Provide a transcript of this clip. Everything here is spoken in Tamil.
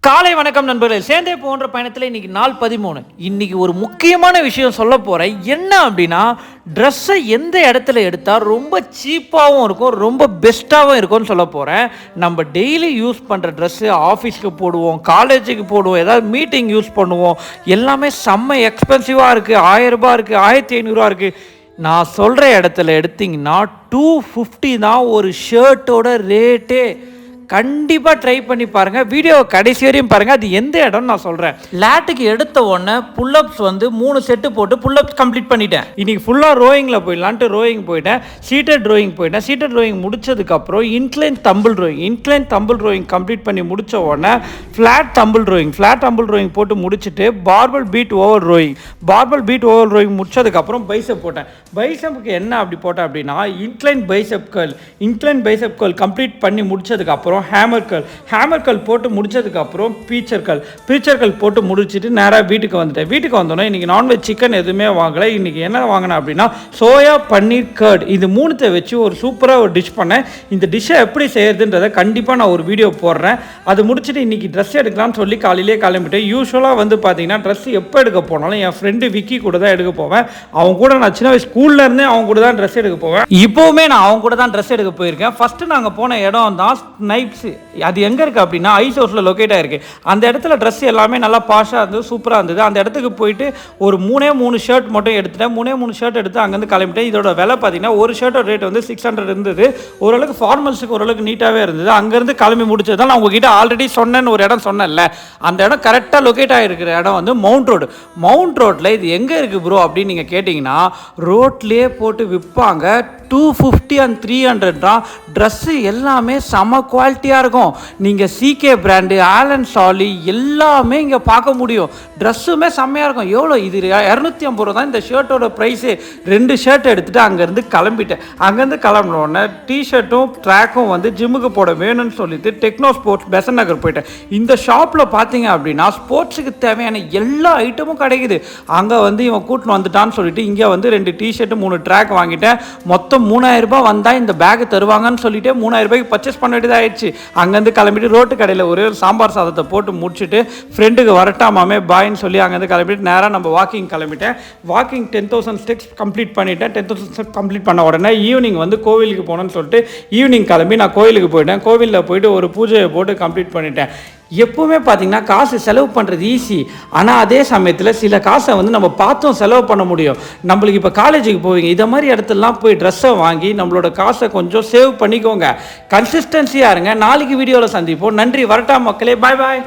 காலை வணக்கம் நண்பர்களே. சேர்ந்தே போன்ற பயணத்தில் இன்றைக்கி நாள் 13. இன்றைக்கி ஒரு முக்கியமான விஷயம் சொல்ல போகிறேன். என்ன அப்படின்னா, ட்ரெஸ்ஸை எந்த இடத்துல எடுத்தால் ரொம்ப சீப்பாகவும் இருக்கும், ரொம்ப பெஸ்ட்டாகவும் இருக்கும்னு சொல்ல போகிறேன். நம்ம டெய்லி யூஸ் பண்ணுற ட்ரெஸ்ஸு ஆஃபீஸ்க்கு போடுவோம், காலேஜுக்கு போடுவோம், ஏதாவது மீட்டிங் யூஸ் பண்ணுவோம். எல்லாமே செம்ம எக்ஸ்பென்சிவாக இருக்குது. 1000 ரூபா இருக்குது, 1500 இருக்குது. நான் சொல்கிற இடத்துல எடுத்திங்கன்னா 250 தான் ஒரு ஷர்ட்டோட ரேட்டே. கண்டிப்பாக ட்ரை பண்ணி பாருங்கள். வீடியோவை கடைசி வரையும் பாருங்கள். அது எந்த இடம்னு நான் சொல்கிறேன். லேட்டுக்கு எடுத்த உடனே புல்லப்ஸ் 3 செட்டு போட்டு புல்லப்ஸ் கம்ப்ளீட் பண்ணிட்டேன். இன்றைக்கி ஃபுல்லாக ரோயிங்கில் போயிடலான்ட்டு ரோயிங் போயிட்டேன். சீட்டட் ரோயிங் போயிட்டேன். சீட்டட் ரோயிங் முடிச்சதுக்கப்புறம் இன்க்ளைன் தம்பிள் ரோயிங் கம்ப்ளீட் பண்ணி முடித்த உடனே ஃப்ளாட் தம்பிள் ரோயிங் போட்டு முடிச்சுட்டு பார்பல் பீட் ஓவர் ரோயிங் முடிச்சதுக்கப்புறம் பைசப் போட்டேன். பைசப்புக்கு என்ன அப்படி போட்டேன் அப்படின்னா, இன்க்ளைன் பைசப் கர்ல் கம்ப்ளீட் பண்ணி முடிச்சதுக்கப்புறம் ஹேமர் கர்ல் போட்டு முடிச்சதுக்கப்புறம் பீச்சர் கர்ல் போட்டு முடிச்சுட்டு நேராக வீட்டுக்கு வந்தோன்னே இன்றைக்கி நான்வெஜ் சிக்கன் எதுவுமே வாங்கலை. இன்றைக்கி என்ன வாங்கினேன் அப்படின்னா, சோயா பன்னீர் கர்ட். இது 3 வச்சு ஒரு சூப்பராக ஒரு டிஷ் பண்ணேன். இந்த டிஷ்ஷை எப்படி செய்யறதுன்றதை கண்டிப்பாக நான் ஒரு வீடியோ போடுறேன். அது முடிச்சுட்டு இன்றைக்கி ட்ரெஸ் எடுக்கலாம்னு சொல்லி காலையிலே கிளம்பிட்டேன். யூஸ்வலாக பார்த்தீங்கன்னா ட்ரெஸ் எப்போ எடுக்க போனாலும் என் ஃப்ரெண்டு விக்கி கூட தான் எடுக்க போவேன். அவங்க கூட நான் சின்ன வயசு ஸ்கூல்லேருந்தே அவங்க கூட தான் ட்ரெஸ் எடுக்க போவேன். இப்போவுமே நான் அவங்க கூட தான் ட்ரெஸ் எடுக்க போயிருக்கேன். ஃபஸ்ட்டு நாங்கள் போன இடம் தான் ஸ்னைப்ஸ். அது எங்கே இருக்குது அப்படின்னா ஐஸ் ஹவுஸில் லொக்கேட் ஆகிருக்கு. அந்த இடத்துல ட்ரெஸ் எல்லாமே நல்லா பாஷாக இருந்தது, சூப்பராக இருந்தது. அந்த இடத்துக்கு போயிட்டு ஒரு 3 ஷர்ட் மட்டும் எடுத்துட்டேன். 3 ஷர்ட் எடுத்து அங்கேருந்து கிளம்பிட்டேன். இதோட விலை பார்த்தீங்கன்னா ஒரு ஷர்ட்டோட ரேட் 600 இருந்தது. ஓரளவுக்கு ஃபார்மல்ஸுக்கு ஓரளவுக்கு நீட்டாகவே இருந்தது. அங்கேருந்து கிளம்பி முடிச்சது தான் நான் உங்ககிட்ட ஆல்ரெடி சொன்னேன்னு ஒரு இடம் சொன்னேன்ல. அந்த இடம் கரெக்டாக லொக்கேட் ஆகிருக்கிற இடம் மவுண்ட் ரோட்டில். இது எங்கே இருக்குது ப்ரோ அப்படின்னு நீங்கள் கேட்டிங்கன்னா, ரோட்லேயே போட்டு விற்பாங்க. 250 and 300 தான். ட்ரெஸ்ஸு எல்லாமே செம குவாலிட்டியாக இருக்கும். நீங்கள் சிகே பிராண்டு, ஆலன் சாலி எல்லாமே இங்கே பார்க்க முடியும். ட்ரெஸ்ஸுமே செம்மையாக இருக்கும். எவ்வளோ இது 250 ரூபா தான் இந்த ஷர்ட்டோட ப்ரைஸு. 2 ஷர்ட் எடுத்துகிட்டு அங்கேருந்து கிளம்பிட்டேன். அங்கேருந்து கிளம்பினோடனே டிஷர்ட்டும் ட்ராக்கும் ஜிம்முக்கு போட வேணும்னு சொல்லிட்டு டெக்னோ ஸ்போர்ட்ஸ் பெசன் நகர் போயிட்டேன். இந்த ஷாப்பில் பார்த்தீங்க அப்படின்னா ஸ்போர்ட்ஸுக்கு தேவையான எல்லா ஐட்டமும் கிடைக்குது. அங்கே இவன் கூட்டின்னு வந்துட்டான்னு சொல்லிட்டு இங்கே 2 டிஷர்ட்டு 3 ட்ராக் வாங்கிட்டேன். மொத்தம் 3000 ரூபாய் வந்தால் இந்த பேக் தருவாங்கன்னு சொல்லிட்டு 3000 ரூபாய்க்கு பர்ச்சேஸ் பண்ண வேண்டியதாகிடுச்சு. அங்கேருந்து கிளம்பிட்டு ரோட்டு கடையில் ஒரு சாம்பார் சாதத்தை போட்டு முடிச்சுட்டு ஃப்ரெண்டுக்கு வரட்டாமாமே பாயின்னு சொல்லி அங்கேருந்து கிளம்பிட்டு நேராக நம்ம வாக்கிங் கிளம்பிட்டேன். வாக்கிங் 10,000 ஸ்டெப்ஸ் கம்ப்ளீட் பண்ணிட்டேன். 10,000 ஸ்டெப்ஸ் கம்ப்ளீட் பண்ண உடனே ஈவினிங் கோவிலுக்கு போகணுன்னு சொல்லிட்டு ஈவினிங் கிளம்பி நான் கோவிலுக்கு போயிட்டேன். கோவிலில் போயிட்டு ஒரு பூஜையை போட்டு கம்ப்ளீட் பண்ணிட்டேன். எப்போவுமே பார்த்தீங்கன்னா காசு செலவு பண்ணுறது ஈஸி. ஆனால் அதே சமயத்தில் சில காசை நம்ம பார்த்தும் செலவு பண்ண முடியும். நம்மளுக்கு இப்போ காலேஜுக்கு போவீங்க, இதை மாதிரி இடத்துலலாம் போய் ட்ரெஸ்ஸை வாங்கி நம்மளோட காசை கொஞ்சம் சேவ் பண்ணிக்கோங்க. கன்சிஸ்டன்சியாக இருங்க. நாளைக்கு வீடியோவில் சந்திப்போம். நன்றி. வரட்டா மக்களே. பாய்.